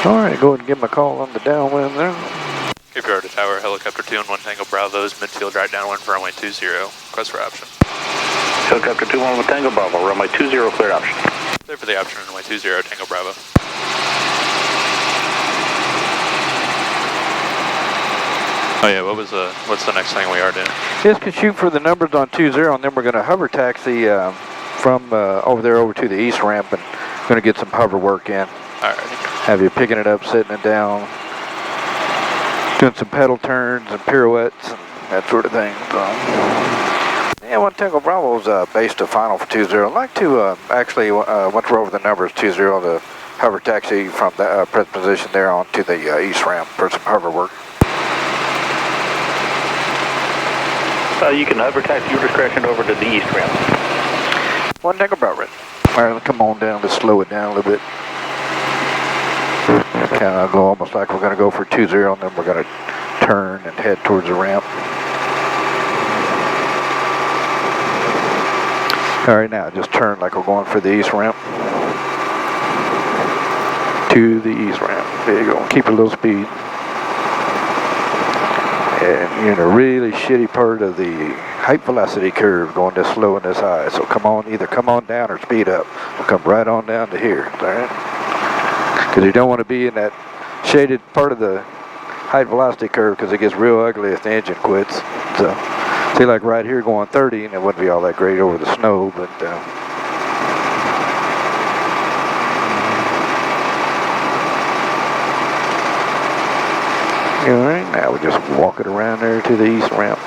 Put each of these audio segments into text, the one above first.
Alright, go ahead and give him a call on the downwind there. Cape Girardeau Tower, helicopter 211 Tango Bravo's midfield right downwind for runway 20. Request for option. Helicopter 211 Tango Bravo, runway 20, cleared option. Clear for the option, runway 20, Tango Bravo. Oh yeah, what's the next thing we are doing? Just can shoot for the numbers on 20, and then we're going to hover taxi from over there over to the east ramp, and going to get some hover work in. Alright. Have you picking it up, setting it down, doing some pedal turns and pirouettes and that sort of thing. So, yeah, one Tango Bravo is base to final for 20. I'd like to actually, once we're over the numbers 20, the hover taxi from the present position there on to the east ramp for some hover work. You can hover taxi your discretion over to the east ramp. One Tango Bravo. Alright, come on down, let's slow it down a little bit. Kind of go almost like we're going to go for 20, and then we're going to turn and head towards the ramp. Alright, now just turn like we're going for the east ramp. To the east ramp. There you go. Keep a little speed. And you're in a really shitty part of the height velocity curve going this slow and this high. So come on, either come on down or speed up. We'll come right on down to here. Alright? Because you don't want to be in that shaded part of the height velocity curve because it gets real ugly if the engine quits. So, see, like right here going 30, and it wouldn't be all that great over the snow, but alright, now we just walk it around there to the east ramp.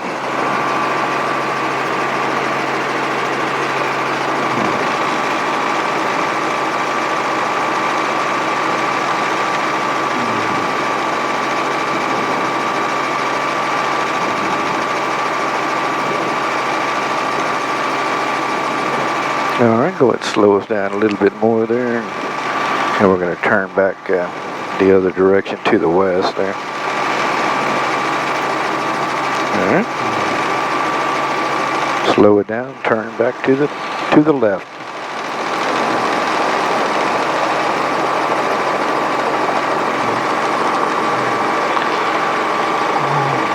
Alright, go ahead and slow us down a little bit more there. And we're going to turn back the other direction to the west there. Alright. Slow it down, turn back to the left.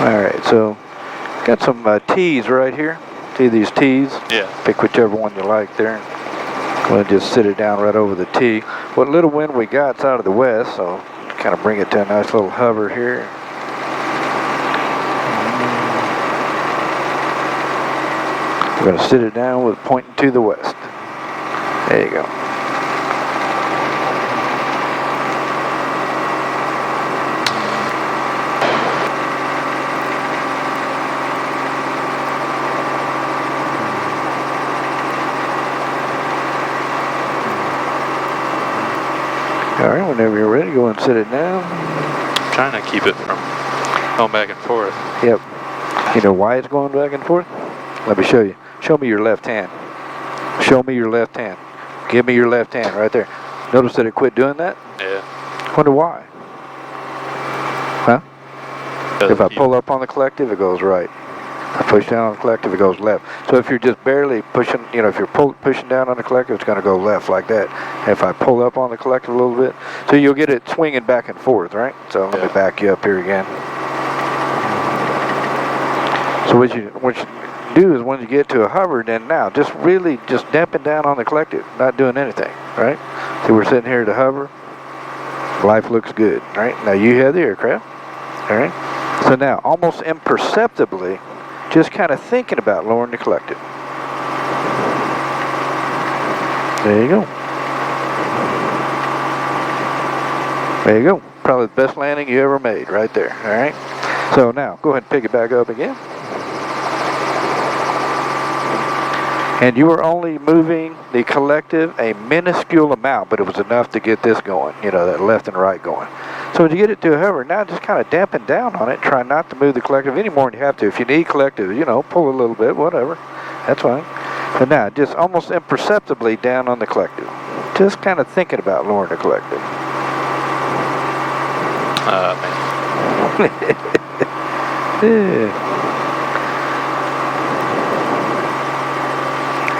Alright, so got some T's right here. See these T's? Yeah. Pick whichever one you like there. We'll just sit it down right over the T. What little wind we got's out of the west, so kind of bring it to a nice little hover here. We're going to sit it down with pointing to the west. There you go. Alright, whenever you're ready, go and sit it down. I'm trying to keep it from going back and forth. Yep. You know why it's going back and forth? Let me show you. Show me your left hand. Show me your left hand. Give me your left hand right there. Notice that it quit doing that? Yeah. Wonder why. Huh? If I pull up on the collective, it goes right. I push down on the collective, it goes left. So if you're just barely pushing, you know, if you're pushing down on the collective, it's going to go left like that. And if I pull up on the collective a little bit, so you'll get it swinging back and forth, right? So let me back you up here again. So what you do is when you get to a hover, then now just really just damping down on the collective, not doing anything, right? So we're sitting here to hover. Life looks good, right? Now you have the aircraft, all right? So now almost imperceptibly, just kind of thinking about lowering the collective. There you go. There you go. Probably the best landing you ever made right there, all right? So now, go ahead and pick it back up again. And you were only moving the collective a minuscule amount, but it was enough to get this going, you know, that left and right going. So when you get it to a hover, now just kind of dampen down on it. Try not to move the collective any more than you have to. If you need collective, you know, pull a little bit, whatever. That's fine. But now, just almost imperceptibly down on the collective. Just kind of thinking about lowering the collective. Man. Yeah.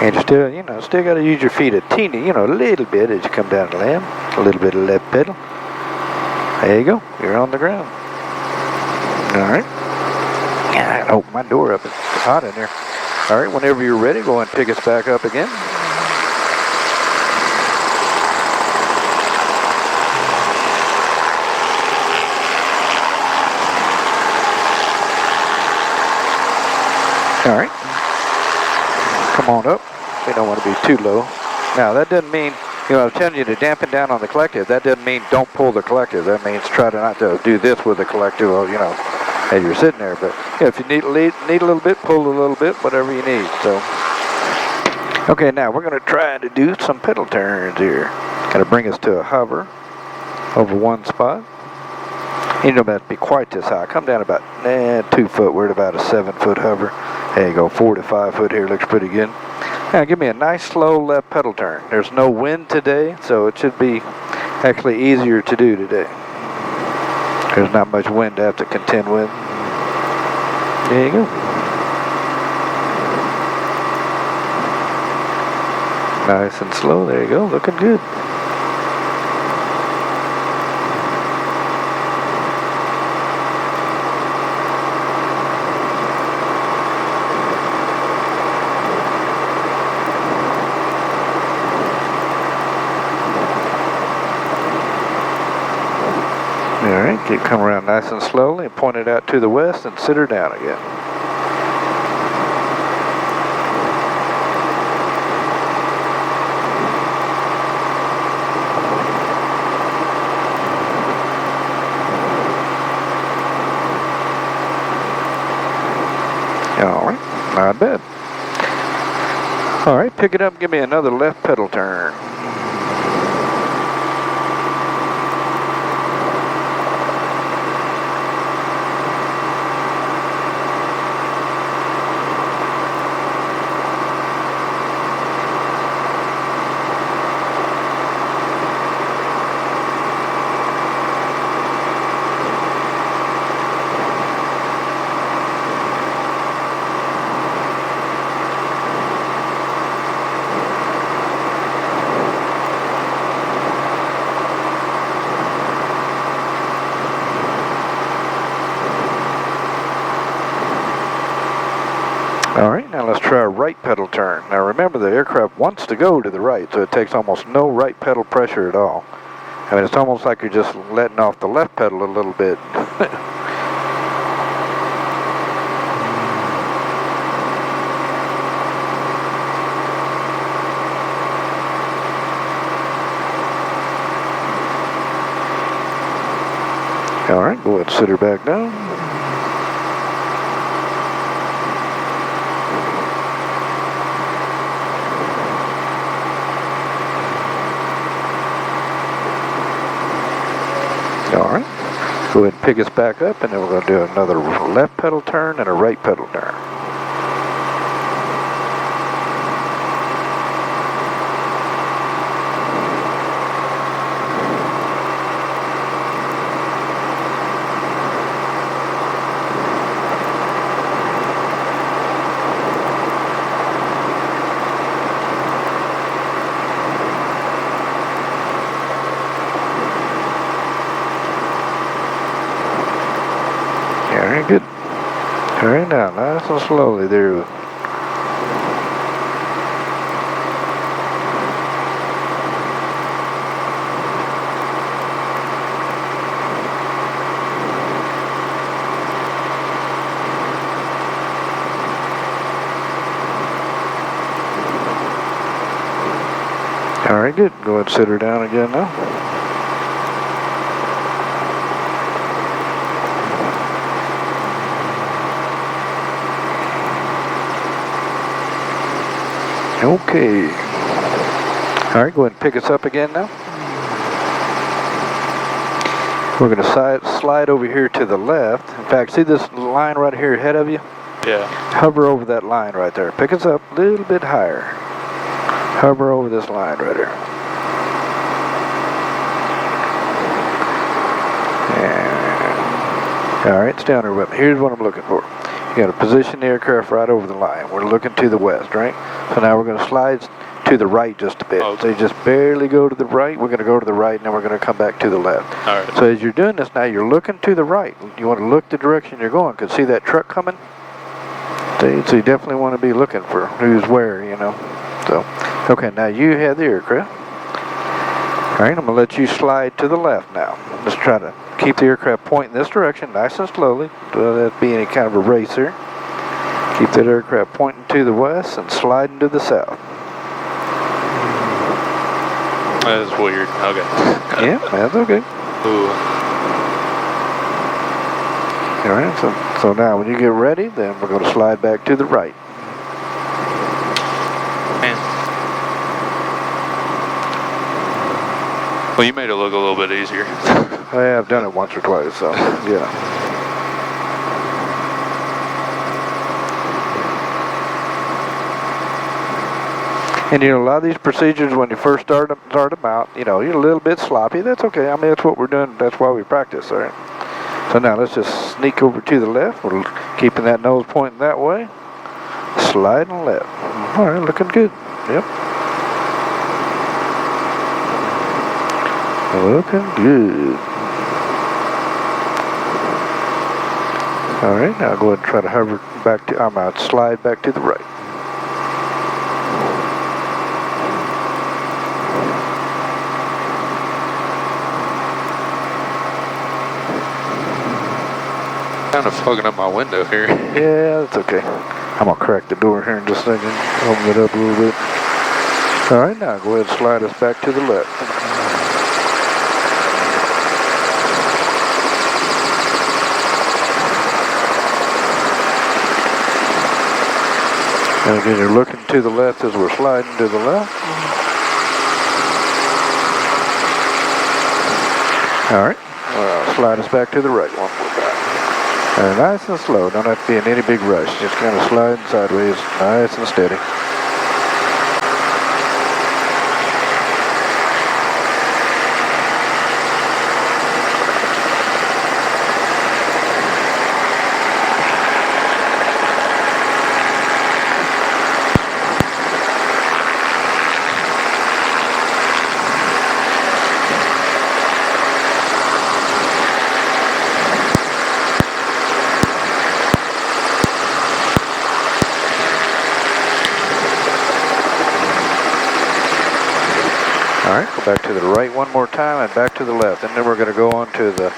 And you still, you know, still got to use your feet a teeny, you know, a little bit as you come down the land. A little bit of left pedal. There you go. You're on the ground. All right. Yeah, I open my door up. It's hot in there. All right, whenever you're ready, go and pick us back up again. All right. Come on up. We don't want to be too low. Now, that doesn't mean, you know, I was telling you to dampen down on the collective. That doesn't mean don't pull the collective. That means try to not to do this with the collective, you know, as you're sitting there. But yeah, if you need a little bit, pull a little bit, whatever you need. So, okay, now we're going to try to do some pedal turns here. Going to bring us to a hover over one spot. You don't have to be quite this high. Come down about 2 foot. We're at about a 7 foot hover. There you go, 4 to 5 foot here. Looks pretty good. Now give me a nice slow left pedal turn. There's no wind today, so it should be actually easier to do today. There's not much wind to have to contend with. There you go. Nice and slow. There you go. Looking good. Alright, come around nice and slowly and point it out to the west and sit her down again. Alright, not bad. Alright, pick it up and give me another left pedal turn. Alright, now let's try a right pedal turn. Now remember, the aircraft wants to go to the right, so it takes almost no right pedal pressure at all. I mean, it's almost like you're just letting off the left pedal a little bit. Alright, go ahead and sit her back down. Alright, go ahead and pick us back up, and then we're going to do another left pedal turn and a right pedal turn. Very good. Very now, nice and slowly there. Alright, good. Go ahead and sit her down again now. Okay. Alright, go ahead and pick us up again now. We're going to slide over here to the left. In fact, see this line right here ahead of you? Yeah. Hover over that line right there. Pick us up a little bit higher. Hover over this line right there. And, alright, stay on there with me. Here's what I'm looking for. You got to position the aircraft right over the line. We're looking to the west, right? So now we're going to slide to the right just a bit. Okay. So you just barely go to the right. We're going to go to the right, and then we're going to come back to the left. All right. So as you're doing this now, you're looking to the right. You want to look the direction you're going, because see that truck coming? See, so you definitely want to be looking for who's where, you know. So, okay, now you have the aircraft. All right, I'm going to let you slide to the left now. Just try to keep the aircraft pointing this direction, nice and slowly. Don't let it be any kind of a race here. Keep that aircraft pointing to the west and sliding to the south. That's weird. Okay. Yeah, that's okay. Ooh. All right, so now when you get ready, then we're going to slide back to the right. Man. Well, you made it look a little bit easier. I have done it once or twice, so yeah. And you know, a lot of these procedures, when you first start them out, you know, you're a little bit sloppy. That's okay. I mean, that's what we're doing. That's why we practice, all right? So now let's just sneak over to the left. We're keeping that nose pointing that way. Sliding left. All right, looking good. Yep. Looking good. All right, now go ahead and try to hover back to, slide back to the right. Kind of fogging up my window here. Yeah, that's okay. I'm gonna crack the door here in just a second. Open it up a little bit. All right, now go ahead and slide us back to the left. And again, you're looking to the left as we're sliding to the left. All right, slide us back to the right one more time. Nice and slow, don't have to be in any big rush. Just kind of sliding sideways, nice and steady. All right, go back to the right one more time and back to the left. And then we're going to go on to the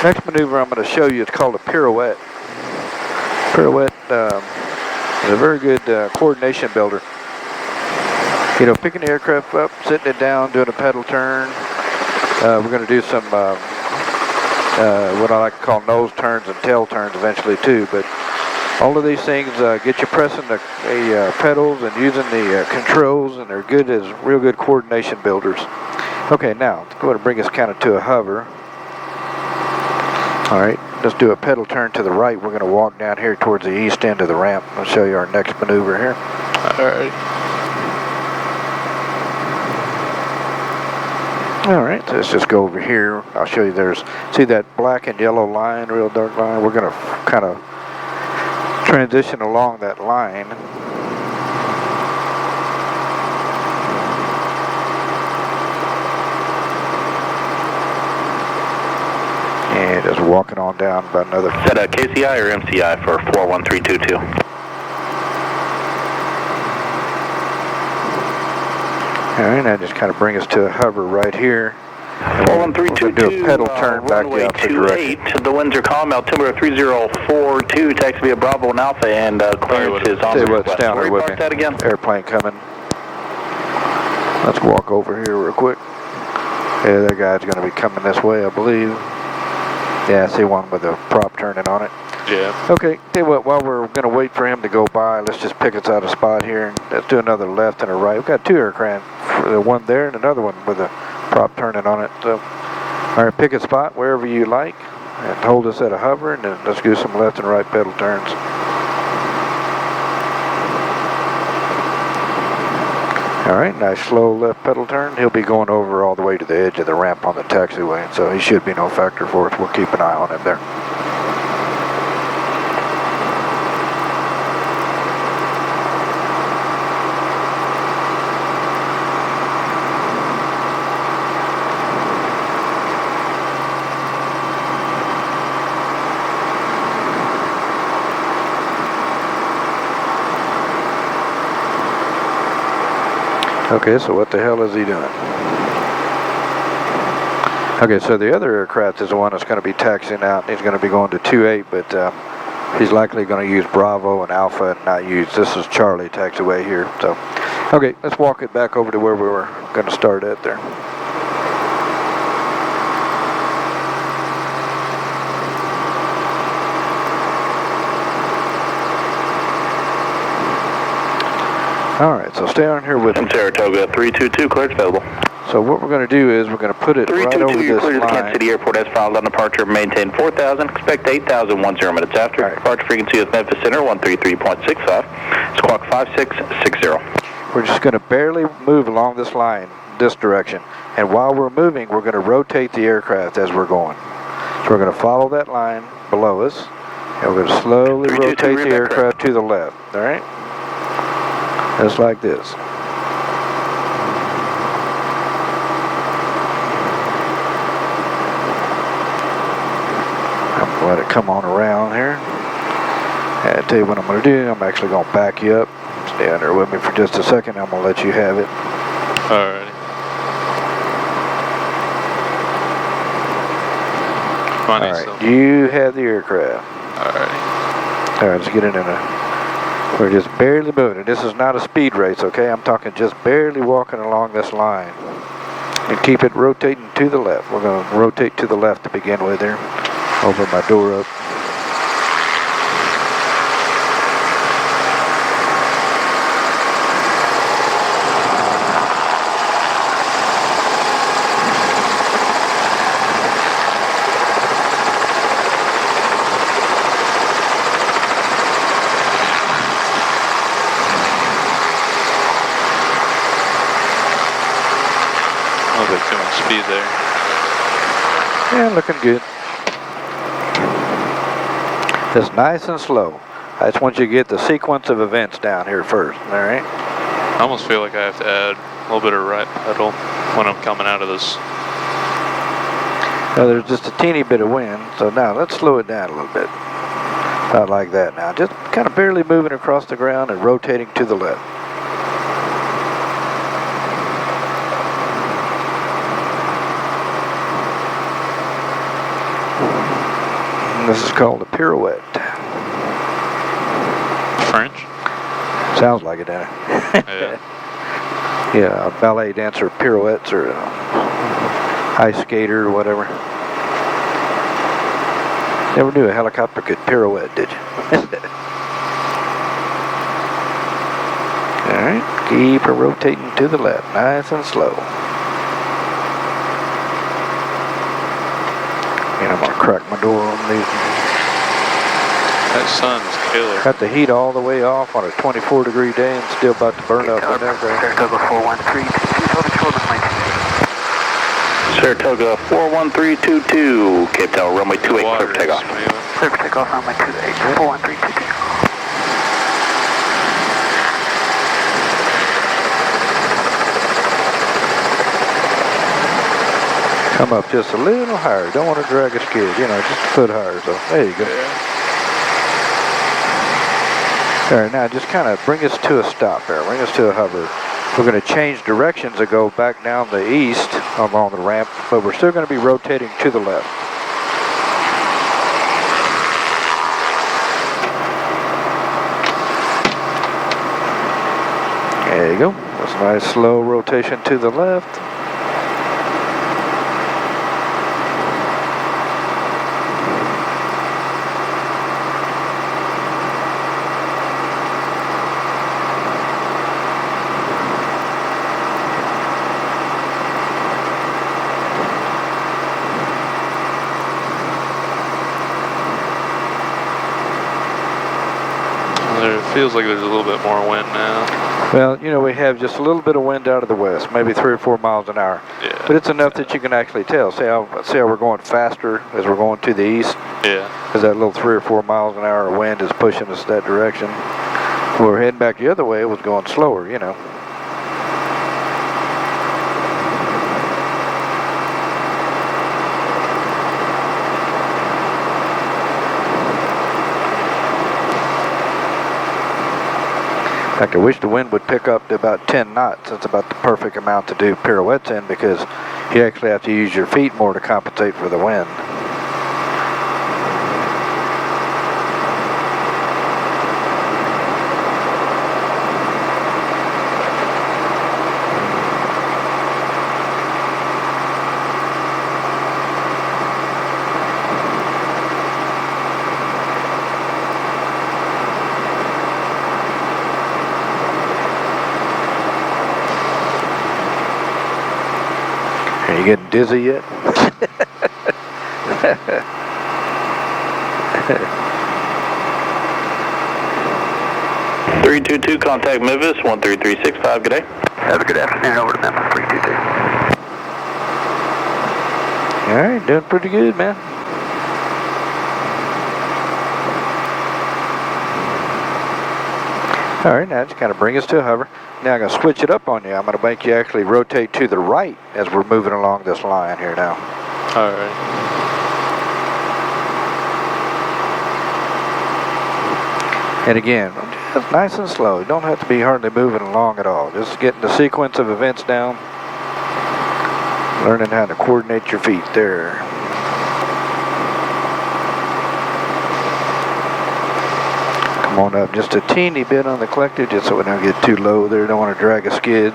next maneuver I'm going to show you. It's called a pirouette. Pirouette is a very good coordination builder. You know, picking the aircraft up, sitting it down, doing a pedal turn. We're going to do some what I like to call nose turns and tail turns eventually too. But all of these things get you pressing the pedals and using the controls, and they're good as real good coordination builders. Okay, now let's go ahead and bring us kind of to a hover. All right, let's do a pedal turn to the right. We're going to walk down here towards the east end of the ramp. I'll show you our next maneuver here. All right. All right, so let's just go over here. I'll show you. See that black and yellow line, real dark line? We're going to kind of transition along that line. And just walking on down about another. Is that a KCI or MCI for 41322? All right, now just kind of bring us to a hover right here. 41322, do a pedal turn back the runway opposite direction. 28. The winds are calm, altimeter 3042, taxi via Bravo and Alpha, and clearance is on the Tell you what's down west. there Where with you parked me. that again? Airplane coming. Let's walk over here real quick. Yeah, that guy's going to be coming this way, I believe. Yeah, I see one with a prop turning on it. Yeah. Okay, tell you what, while we're going to wait for him to go by, let's just pick us out a spot here and let's do another left and a right. We've got two aircraft, one there and another one with a prop turning on it. So, all right, pick a spot wherever you like and hold us at a hover, and then let's do some left and right pedal turns. All right, nice slow left pedal turn. He'll be going over all the way to the edge of the ramp on the taxiway, so he should be no factor for us. We'll keep an eye on him there. Okay, so what the hell is he doing? Okay, so the other aircraft is the one that's going to be taxiing out. He's going to be going to 28, but he's likely going to use Bravo and Alpha and not use, this is Charlie taxiway here. So, okay, let's walk it back over to where we were going to start at there. All right, so stay on here with me. Saratoga 322, cleared available. So what we're going to do is we're going to put it right over this you're cleared to line. Kansas City Airport as filed on departure. Maintain 4,000. Expect 8,010 minutes after. Right. Departure frequency is Memphis Center 133.65. Squawk 5660. We're just going to barely move along this line, this direction. And while we're moving, we're going to rotate the aircraft as we're going. So we're going to follow that line below us, and we're going to slowly rotate the aircraft to the left. All right? Just like this. I'm going to let it come on around here. And I'll tell you what I'm going to do. I'm actually going to back you up. Stay on there with me for just a second. I'm going to let you have it. Alrighty. Alright, you have the aircraft. Alrighty. Alright, let's get it in a... We're just barely moving. This is not a speed race, okay? I'm talking just barely walking along this line. And keep it rotating to the left. We're going to rotate to the left to begin with here. Open my door up. A little bit too much speed there. Yeah, looking good. Just nice and slow. I just want you to get the sequence of events down here first, all right? I almost feel like I have to add a little bit of right pedal when I'm coming out of this. Now there's just a teeny bit of wind, so now let's slow it down a little bit. Not like that now. Just kind of barely moving across the ground and rotating to the left. This is called a pirouette. French? Sounds like it, doesn't it? Yeah. Yeah, a ballet dancer pirouettes or ice skater or whatever. Never knew a helicopter could pirouette, did you? Alright, keep her rotating to the left, nice and slow. And I'm going to crack my door on these. That sun's killer. Got the heat all the way off on a 24-degree day and still about to burn up in there. Saratoga 41322, Cape Tower, runway 28, clear for takeoff. Clear for takeoff, runway 28, 41322. Come up just a little higher. Don't want to drag a skid, you know, just a foot higher. So there you go. All right, now just kind of bring us to a stop there. Bring us to a hover. We're going to change directions to go back down the east along the ramp, but we're still going to be rotating to the left. There you go. That's a nice slow rotation to the left. It feels like there's a little bit more wind now. Well, you know, we have just a little bit of wind out of the west, maybe 3 or 4 miles an hour. Yeah. But it's enough that you can actually tell. See how we're going faster as we're going to the east? Yeah. Because that little 3 or 4 miles an hour of wind is pushing us that direction. When we're heading back the other way, it was going slower, you know. In fact, I wish the wind would pick up to about 10 knots. That's about the perfect amount to do pirouettes in, because you actually have to use your feet more to compensate for the wind. Are you getting dizzy yet? 322, contact Memphis, 13365, good day. Have a good afternoon, over to Memphis 322. Alright, doing pretty good, man. Alright, now just kind of bring us to a hover. Now I'm going to switch it up on you. I'm going to make you actually rotate to the right as we're moving along this line here now. Alright. And again, just nice and slow. You don't have to be hardly moving along at all. Just getting the sequence of events down. Learning how to coordinate your feet there. Come on up just a teeny bit on the collective, just so we don't get too low there. Don't want to drag a skid.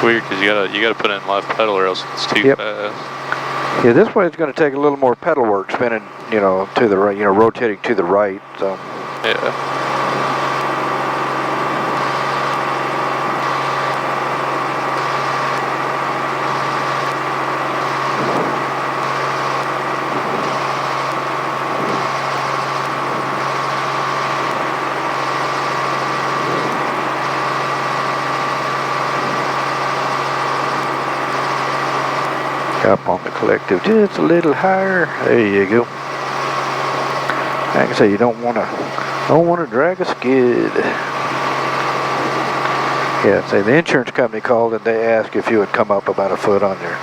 Weird, because you gotta put in left pedal or else it's too fast. Yeah, this way it's going to take a little more pedal work, spinning, you know, to the right, you know, rotating to the right. So. Yeah. Up on the collective just a little higher. There you go. Like I say, you don't want to drag a skid. Yeah, say the insurance company called and they asked if you would come up about a foot on there.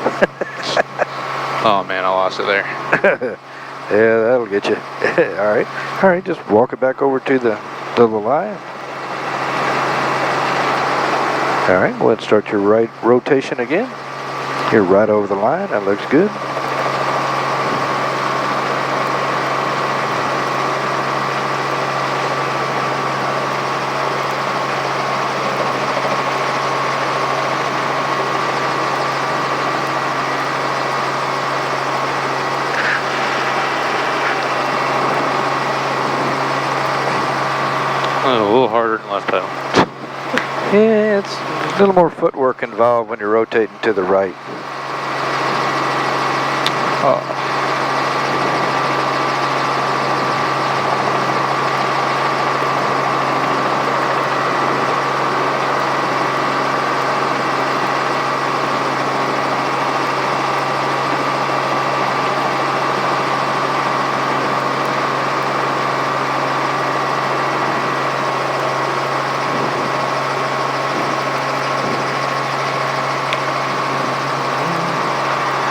Oh man, I lost it there. Yeah, that'll get you. All right, just walk it back over to the line. All right, go ahead and start your right rotation again. You're right over the line, that looks good. Oh, a little harder than left pedal. Yeah, it's a little more footwork involved when you're rotating to the right. Oh.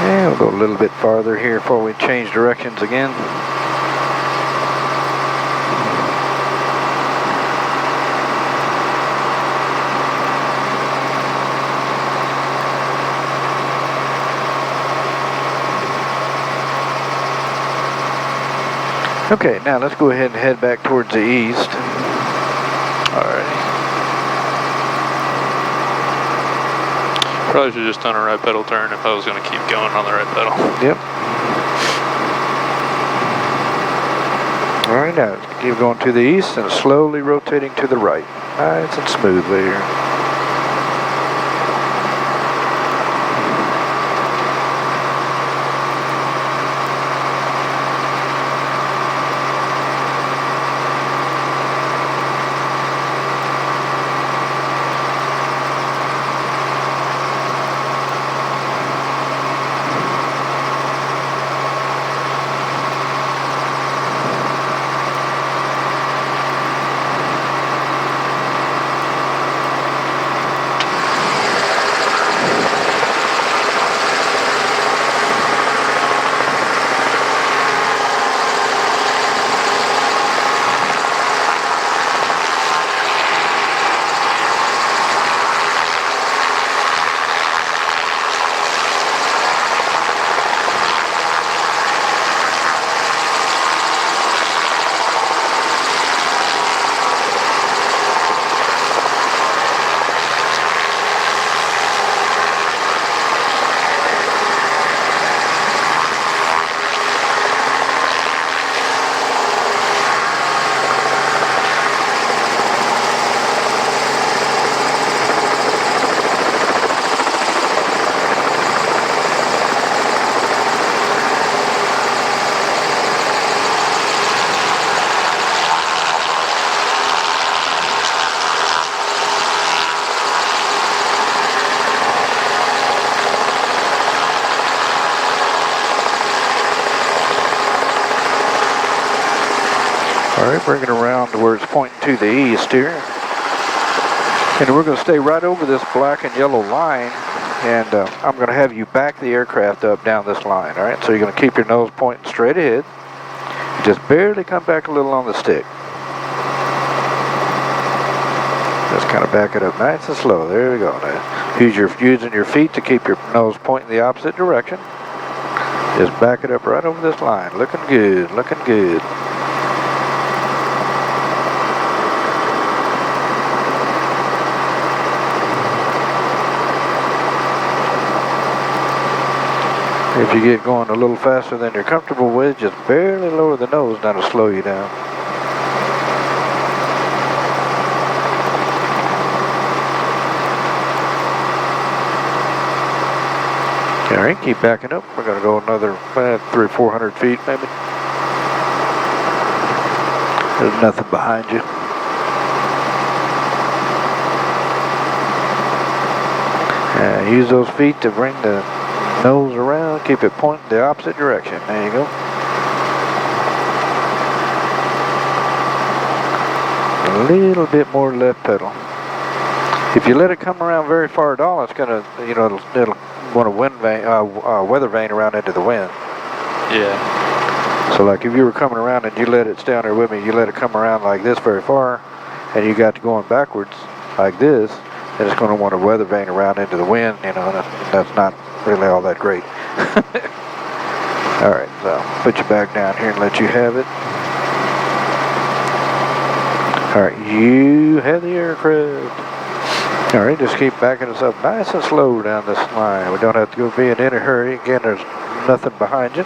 Yeah, we'll go a little bit farther here before we change directions again. Okay, now let's go ahead and head back towards the east. Alrighty. Probably should have just done a right pedal turn if I was going to keep going on the right pedal. Yep. Alright, now keep going to the east and slowly rotating to the right. Nice and smoothly here. Alright, bring it around to where it's pointing to the east here. And we're going to stay right over this black and yellow line, and I'm going to have you back the aircraft up down this line, alright? So you're going to keep your nose pointing straight ahead. Just barely come back a little on the stick. Just kind of back it up nice and slow. There we go. Now, using your feet to keep your nose pointing the opposite direction. Just back it up right over this line. Looking good, looking good. If you get going a little faster than you're comfortable with, just barely lower the nose, that'll slow you down. Alright, keep backing up. We're going to go another 300 or 400 feet maybe. There's nothing behind you. Use those feet to bring the nose around, keep it pointing the opposite direction. There you go. A little bit more left pedal. If you let it come around very far at all, it's gonna, you know, it'll want a wind vane, weather vane around into the wind. Yeah. So like if you were coming around and you let it stay down there with me, you let it come around like this very far, and you got to going backwards like this, then it's going to want a weather vane around into the wind. You know, that's not really all that great. Alright, so put you back down here and let you have it. Alright, you have the aircraft. Alright, just keep backing us up nice and slow down this line. We don't have to go be in any hurry. Again, there's nothing behind you.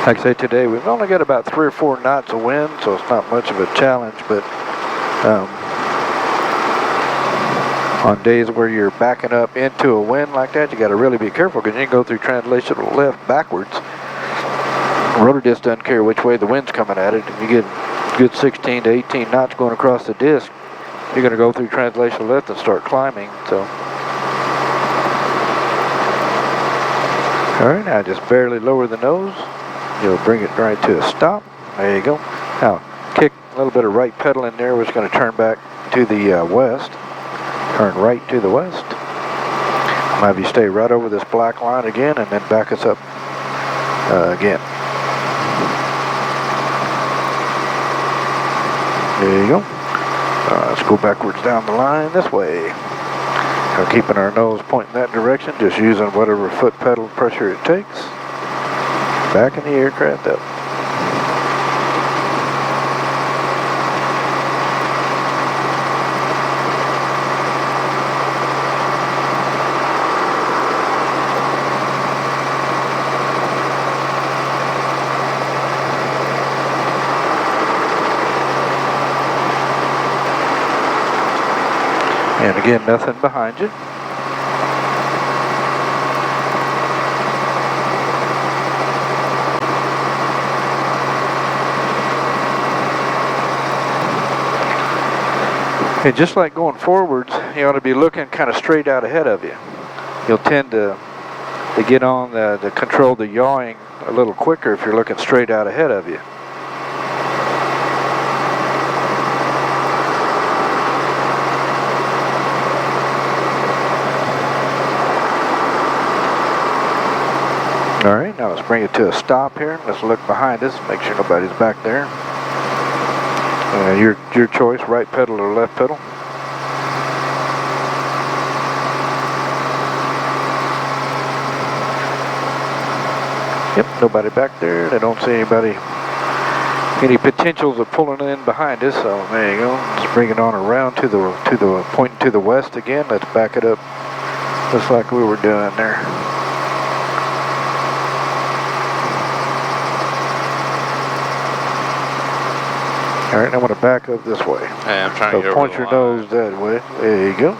Like I say, today we've only got about 3 or 4 knots of wind, so it's not much of a challenge, but on days where you're backing up into a wind like that, you got to really be careful, because you can go through translational left backwards. The rotor disc doesn't care which way the wind's coming at it. If you get good 16 to 18 knots going across the disc, you're going to go through translational left and start climbing. So, all right, now just barrely lower the nose. You'll bring it right to a stop. There you go. Now, kick a little bit of right pedal in there, which is going to turn back to the west. Turn right to the west. I'll have you stay right over this black line again, and then back us up again. There you go. Let's go backwards down the line this way. Now, keeping our nose pointing that direction, just using whatever foot pedal pressure it takes. Backing the aircraft up. And again, nothing behind you. And just like going forwards, you ought to be looking kind of straight out ahead of you. You'll tend to get on to control the yawing a little quicker if you're looking straight out ahead of you. All right, now let's bring it to a stop here. Let's look behind us, make sure nobody's back there. Your choice, right pedal or left pedal. Yep, nobody back there. They don't see any potentials of pulling in behind us. So there you go. Let's bring it on around to the point to the west again. Let's back it up, just like we were doing there. All right, I'm going to back up this way. Hey, I'm trying to get over point the your line. nose that way. There you go.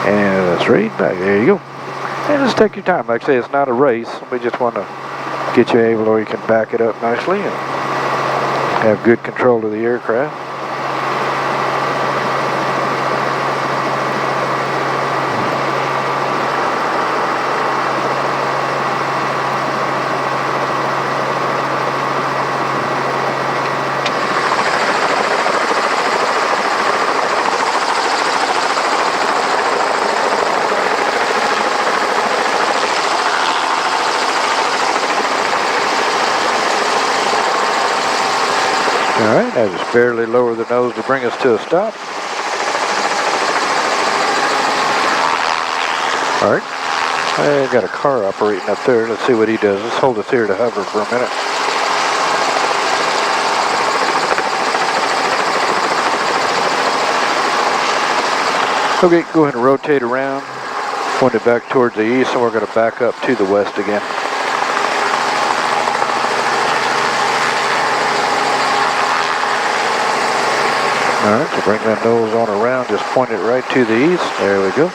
And straight back. There you go. And just take your time. Like I say, it's not a race. We just want to get you able where you can back it up nicely and Have good control of the aircraft. Alright, I just barely lower the nose to bring us to a stop. Alright, I got a car operating up there. Let's see what he does. Let's hold us here to hover for a minute. Okay, go ahead and rotate around. Point it back towards the east, and we're going to back up to the west again. Alright, so bring that nose on around, just point it right to the east. There we go.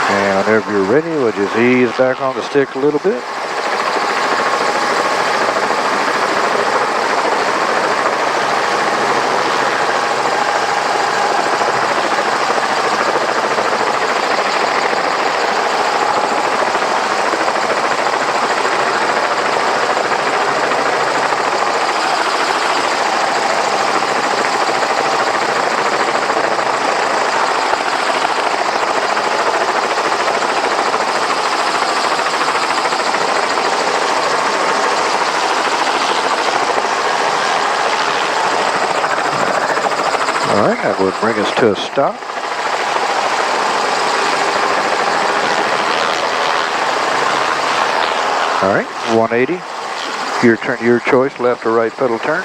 And whenever you're ready, we'll just ease back on the stick a little bit. Alright, that would bring us to a stop. Alright, 180. Your turn, your choice, left or right pedal turn.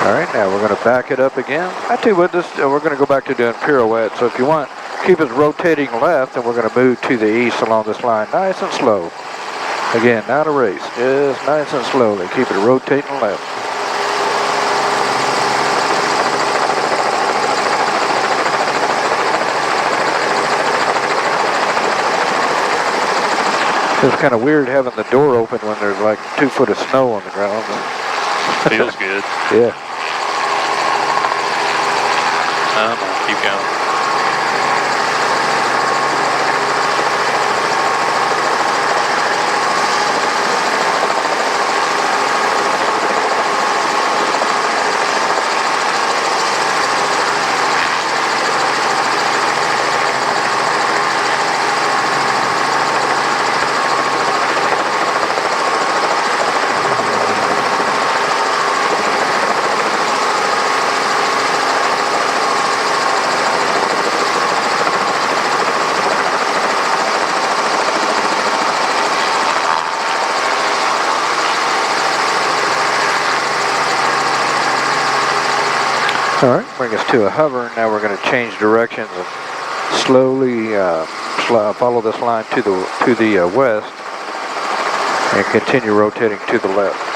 Alright, now we're going to back it up again. I tell you what, we're going to go back to doing pirouettes. So if you want, keep us rotating left, and we're going to move to the east along this line, nice and slow. Again, not a race, just nice and slowly. Keep it rotating left. It's kind of weird having the door open when there's like 2 foot of snow on the ground. Feels good. Yeah. Keep going. Alright, bring us to a hover. Now we're going to change directions and slowly follow this line to the west and continue rotating to the left.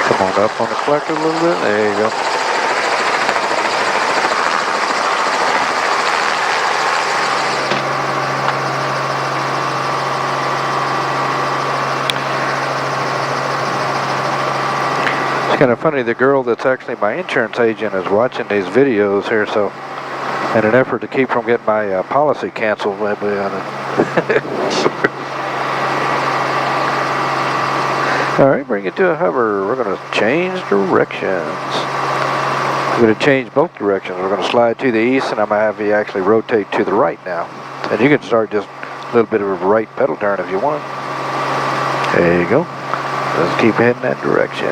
Come on up on the collector a little bit. There you go. It's kind of funny, the girl that's actually my insurance agent is watching these videos here, so in an effort to keep from getting my policy canceled, maybe Alright, bring it to a hover. We're going to change directions. We're going to change both directions. We're going to slide to the east, and I'm going to have you actually rotate to the right now. And you can start just little bit of a right pedal turn if you want. There you go. Let's keep heading that direction.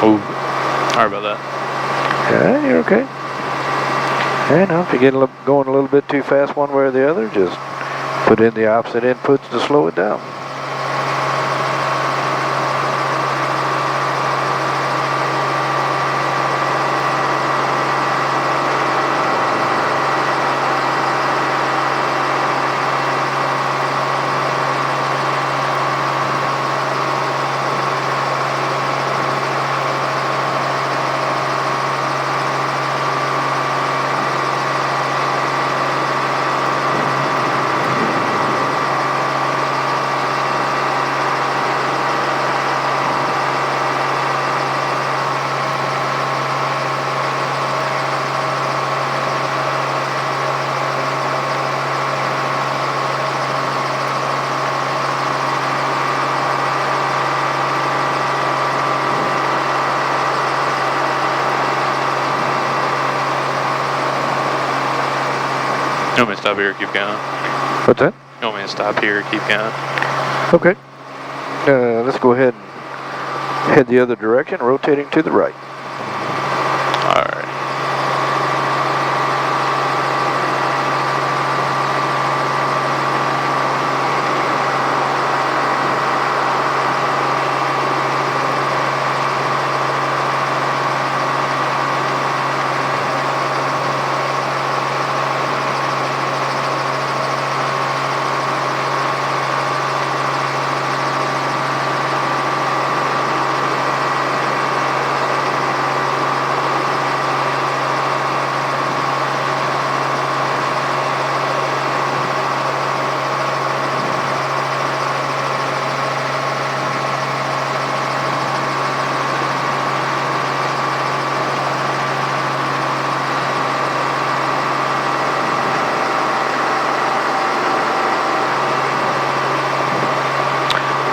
Oh, sorry about that. Yeah, you're okay. And if you get going a little bit too fast one way or the other, just put in the opposite inputs to slow it down. You want me to stop here or keep going? What's that? You want me to stop here or keep going? Okay. Let's go ahead and head the other direction, rotating to the right. Alright.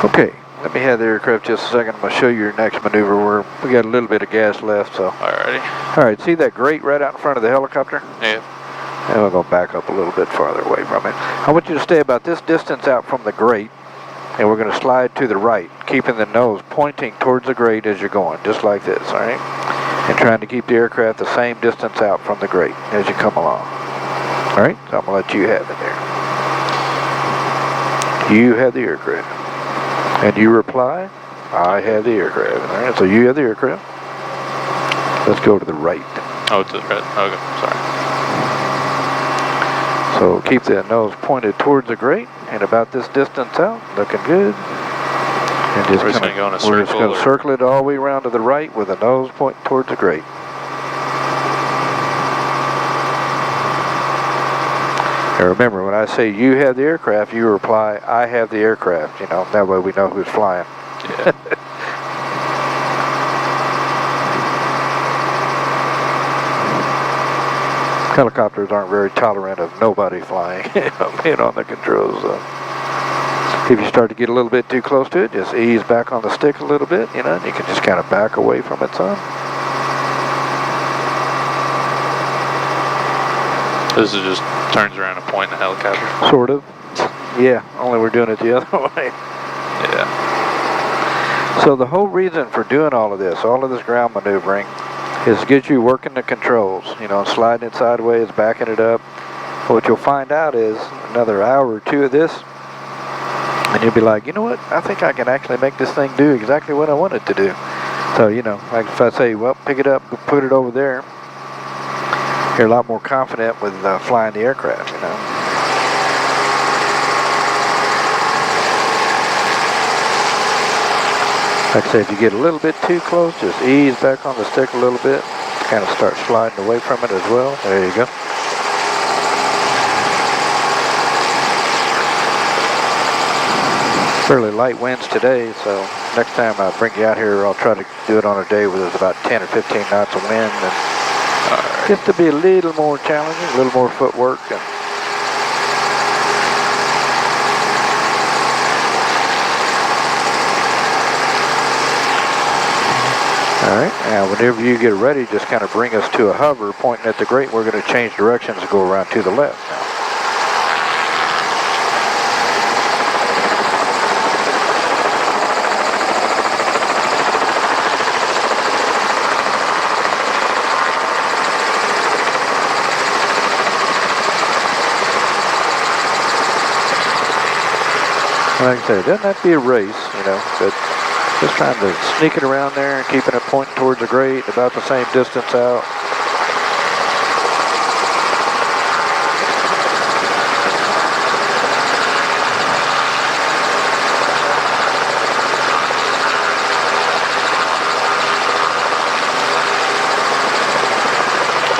Okay, let me have the aircraft just a second. I'm going to show you your next maneuver where we got a little bit of gas left. So, Alrighty. all right, see that grate right out in front of the helicopter? Yeah. And we're going to back up a little bit farther away from it. I want you to stay about this distance out from the grate, and we're going to slide to the right, keeping the nose pointing towards the grate as you're going, just like this, all right? And trying to keep the aircraft the same distance out from the grate as you come along. All right, so I'm going to let you have it there. You have the aircraft. And you reply, I have the aircraft. All right, so you have the aircraft. Let's go to the right. Oh, to the right. Okay, sorry. So keep that nose pointed towards the grate and about this distance out, looking good. And just We're just going to go in a circle. We're just going to circle it all the way around to the right with the nose pointing towards the grate. And remember, when I say you have the aircraft, you reply, I have the aircraft. You know, that way we know who's flying. Yeah. Helicopters aren't very tolerant of nobody flying being on the controls. If you start to get a little bit too close to it, just ease back on the stick a little bit, you know, and you can just kind of back away from it some. This is just turns around and point in the helicopter. Sort of. Yeah, only we're doing it the other way. Yeah. So the whole reason for doing all of this ground maneuvering, is to get you working the controls, you know, sliding it sideways, backing it up. What you'll find out is another hour or two of this, and you'll be like, you know what, I think I can actually make this thing do exactly what I want it to do. So, you know, like if I say, well, pick it up, put it over there, you're a lot more confident with flying the aircraft, you know. Like I said, if you get a little bit too close, just ease back on the stick a little bit. Kind of start sliding away from it as well. There you go. Fairly light winds today, so next time I bring you out here, I'll try to do it on a day where there's about 10 or 15 knots of wind. And just to be a little more challenging, a little more footwork. And Alright, now whenever you get ready, just kind of bring us to a hover pointing at the grate. We're going to change directions and go around to the left now. Like I said, it doesn't have to be a race, you know, but just trying to sneak it around there and keeping it pointing towards the grate, about the same distance out.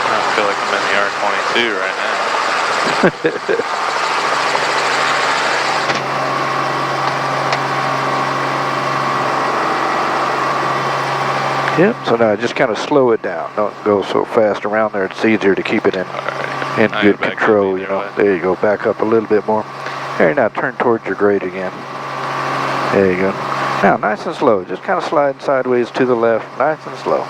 I feel like I'm in the R22 right now. Yep, so now just kind of slow it down. Don't go so fast around there. It's easier to keep it in good control, you know. There you go, back up a little bit more. There, now turn towards your grate again. There you go. Now, nice and slow. Just kind of sliding sideways to the left, nice and slow.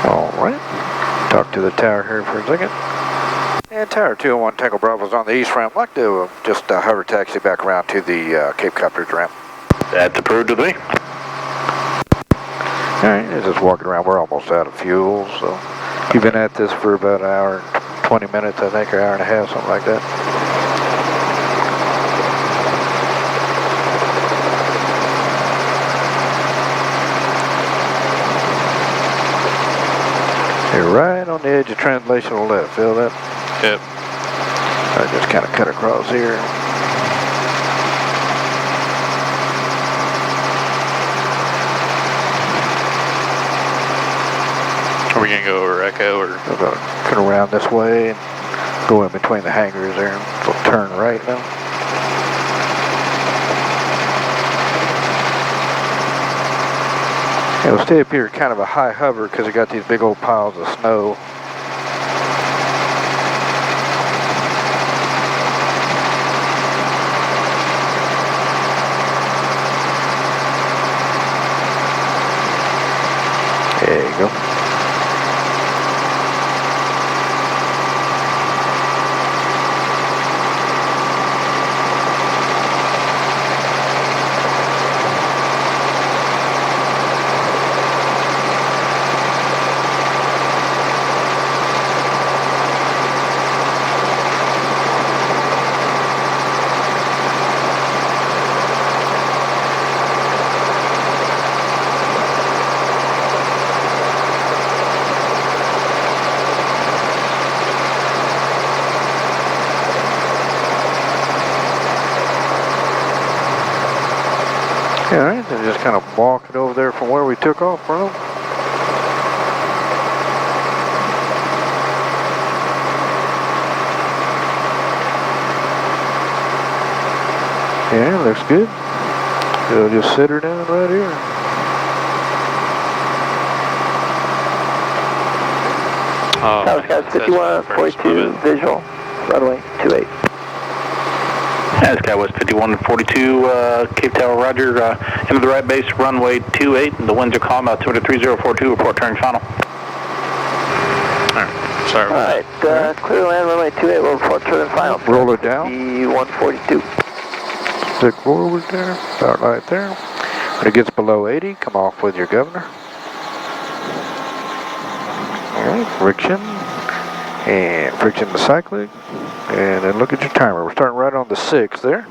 Alright, talk to the tower here for a second. And Tower 201 Tango Bravo's on the east ramp. I'd like to just hover taxi back around to the Cape Copter's ramp. That's approved with me. Alright, just walking around. We're almost out of fuel, so you've been at this for about an hour and 20 minutes, I think, or hour and a half, something like that. You're right on the edge of translational left. Feel that? Yep. I just kind of cut across here. Are we gonna go over Echo or? We're going to cut around this way and go in between the hangars there. We'll turn right now. Yeah, we'll stay up here kind of a high hover because we got these big old piles of snow. There you go. Alright, then just kind of walk it over there from where we took off from. Yeah, looks good. So just sit her down right here. Oh, Tower Scout 5142 visual, runway 28. Tower Scout West 5142, Cape Tower, roger, into the right base, runway 28, and the winds are calm, altimeter 3042, report turning final. Alright, sorry. Alright, clear land, runway 28, we'll report turning final. Roll it down. 142. Stick forward there, about right there. When it gets below 80, come off with your governor. Alright, friction. And friction to cyclic. And then look at your timer. We're starting right on the 6 there.